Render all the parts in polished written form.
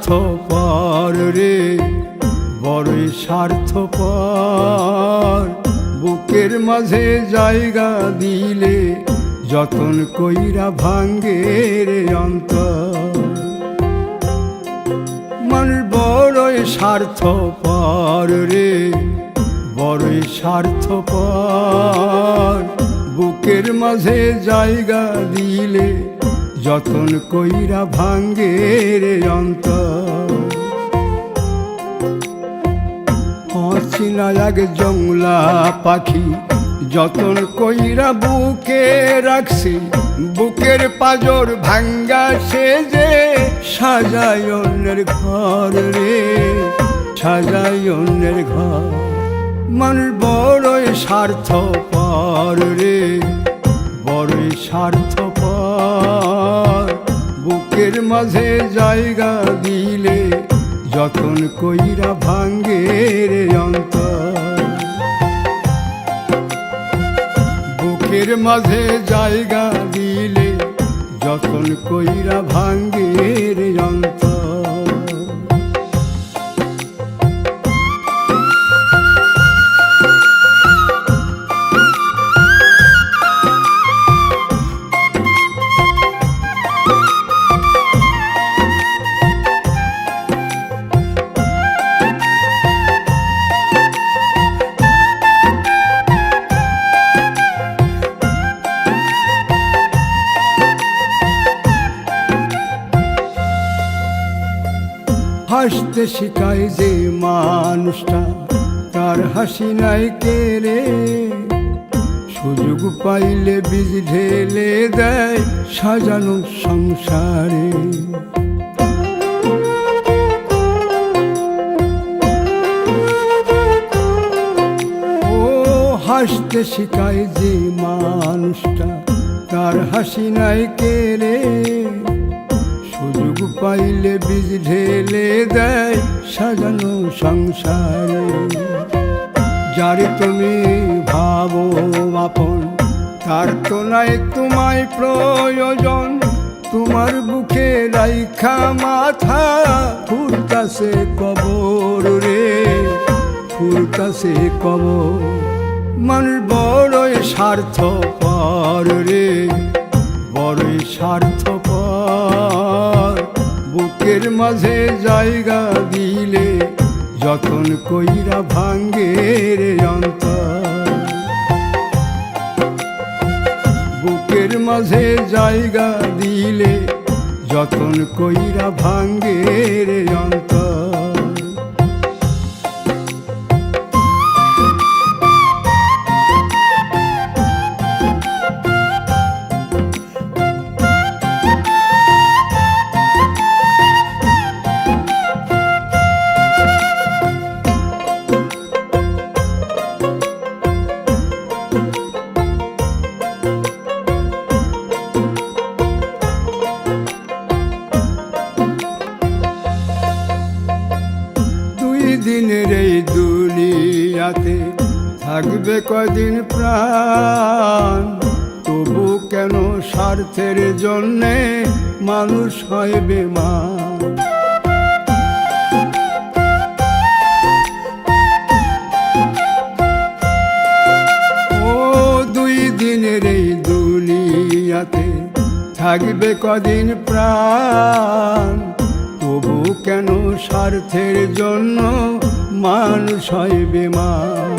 স্বার্থপর রে, বড়ই স্বার্থপর। বুকের মাঝে জায়গা দিলে যতন কইরা ভাঙ্গে রে অন্তর। মানুষ বড়ই স্বার্থপর রে, বড়ই স্বার্থপর। বুকের মাঝে জায়গা দিলে যতন কইরা ভাঙ্গে রে অন্তর। অচিনা এক জংলা পাখি যতন কইরা বুকে রাখছি, বুকের পাজর ভাঙ্গা সে যে সাজায় অন্যের ঘর রে, সাজায় অন্যের ঘর। মানুষ বড়ই স্বার্থপর রে, বড়ই স্বার্থপর। বুকের মাঝে জায়গা দিলে যতন কইরা ভাঙ্গে রে অন্তর। বুকের মাঝে জায়গা দিলে যতন কইরা ভাঙ্গে রে অন্তর। হাসতে শিখায় যে মানুষটা, তার হাসি নাই কেড়ে। সুযোগ পাইলে বীজ ঢেলে দেয় সাজানো সংসারে। ও হাসতে শিখায় যে মানুষটা, তার হাসি নাই কেড়ে। সুযোগ পাইলে বীজ ঢেলে দেয় সাজানো সংসারে। যারে তুমি ভাবো আপন, তার তো নাই তোমায় প্রয়োজন। তোমার বুকে রাইখা মাথা ফুরতাছে কবর রে, ফুরতাছে কবর। মানুষ বড়ই স্বার্থপর রে, বড়ই স্বার্থপর। বুকের মাঝে জায়গা দিলে যতন কইরা ভাঙ্গে রে অন্তর। বুকের মাঝে জায়গা দিলে যতন কইরা ভাঙ্গে রে অন্তর। দিনের এই দুনিয়াতে থাকবে কয়দিন প্রাণ, তবু কেন স্বার্থের জন্যে মানুষ হয় বেমান। ও দুই দিনের এই দুনিয়াতে থাকবে কদিন প্রাণ, তবু কেন স্বার্থের জন্য মানুষ হয় বেমান।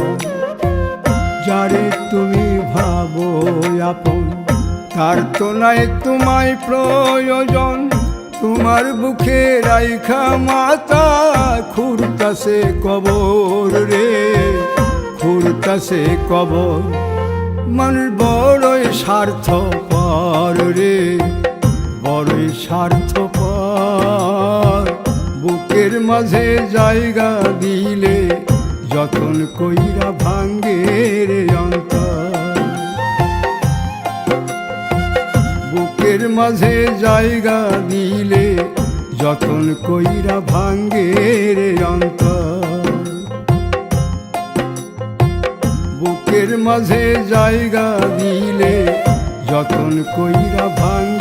যারে তুমি ভাবো আপন, তার তো নাই তোমায় প্রয়োজন। তোমার বুকে রাইখা মাথা খুঁড়তাছে কবর রে, খুঁড়তাছে কবর। মানুষ বড়ই স্বার্থপর রে, বড়ই স্বার্থপর। বুকের মাঝে জায়গা দিলে যতন কইরা ভাঙ্গে রে অন্তর। বুকের মাঝে জায়গা দিলে যতন কইরা ভাঙ্গে রে অন্তর। বুকের মাঝে জায়গা দিলে যতন কইরা ভাঙ্গে